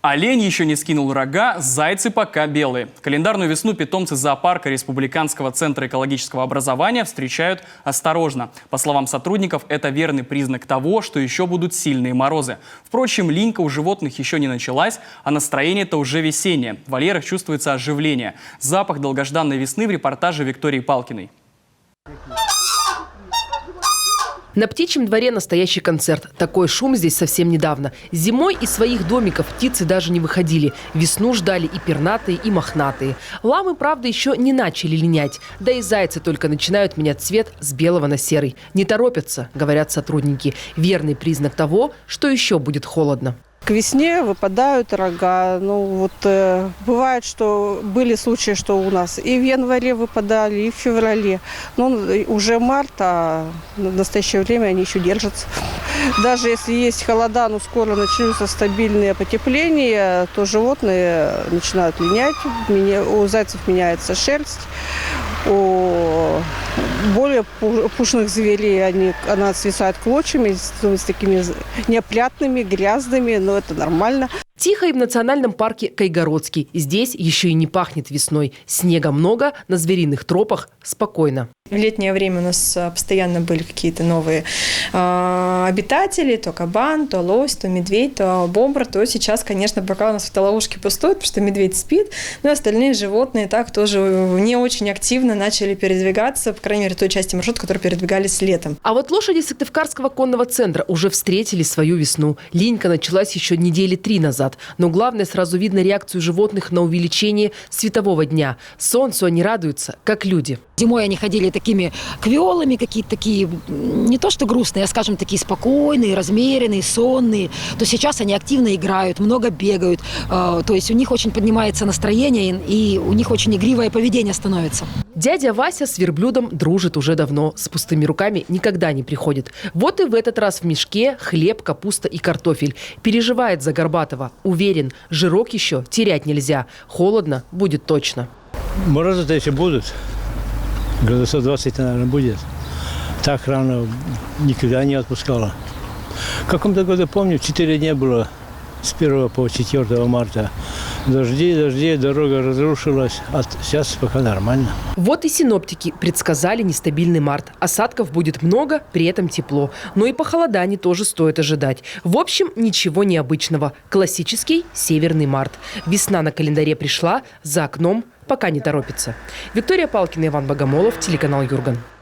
Олень еще не скинул рога, зайцы пока белые. Календарную весну питомцы зоопарка Республиканского центра экологического образования встречают осторожно. По словам сотрудников, это верный признак того, что еще будут сильные морозы. Впрочем, линька у животных еще не началась, а настроение-то уже весеннее. В вольерах чувствуется оживление. Запах долгожданной весны в репортаже Виктории Палкиной. На птичьем дворе настоящий концерт. Такой шум здесь совсем недавно. Зимой из своих домиков птицы даже не выходили. Весну ждали и пернатые, и мохнатые. Ламы, правда, еще не начали линять. Да и зайцы только начинают менять цвет с белого на серый. Не торопятся, говорят сотрудники. Верный признак того, что еще будет холодно. К весне выпадают рога. Бывает, что были случаи, что у нас и в январе выпадали, и в феврале. Но уже март, а в настоящее время они еще держатся. Даже если есть холода, но скоро начнутся стабильные потепления, то животные начинают линять. У зайцев меняется шерсть. У более пушных зверей она свисает клочьями, становятся такими неопрятными, грязными, но это нормально. Тихо и в национальном парке Кайгородский. Здесь еще и не пахнет весной. Снега много, на звериных тропах спокойно. В летнее время у нас постоянно были какие-то новые обитатели, то кабан, то лось, то медведь, то бобр, то сейчас, конечно, пока у нас ловушки пустуют, потому что медведь спит, но остальные животные так тоже не очень активно начали передвигаться, по крайней мере, в той части маршрута, которые передвигались летом. А вот лошади Сыктывкарского конного центра уже встретили свою весну. Линька началась еще недели 3 назад. Но главное, сразу видно реакцию животных на увеличение светового дня. Солнцу они радуются, как люди. Зимой они ходили такими квиолами, какие-то такие, не то что грустные, а, скажем, такие спокойные, размеренные, сонные. То сейчас они активно играют, много бегают. То есть у них очень поднимается настроение, и у них очень игривое поведение становится. Дядя Вася с верблюдом дружит уже давно. С пустыми руками никогда не приходит. Вот и в этот раз в мешке хлеб, капуста и картофель. Переживает за Горбатова. Уверен, жирок еще терять нельзя. Холодно будет точно. Морозы-то еще будут. Градусов 20, наверное, будет. Так рано никогда не отпускала. В каком-то году, помню, 4 дня было с 1 по 4 марта. Дожди, дорога разрушилась. А сейчас пока нормально. Вот и синоптики предсказали нестабильный март. Осадков будет много, при этом тепло. Но и похолодание тоже стоит ожидать. В общем, ничего необычного. Классический северный март. Весна на календаре пришла, за окном пока не торопится. Виктория Палкина, Иван Богомолов, телеканал Юрган.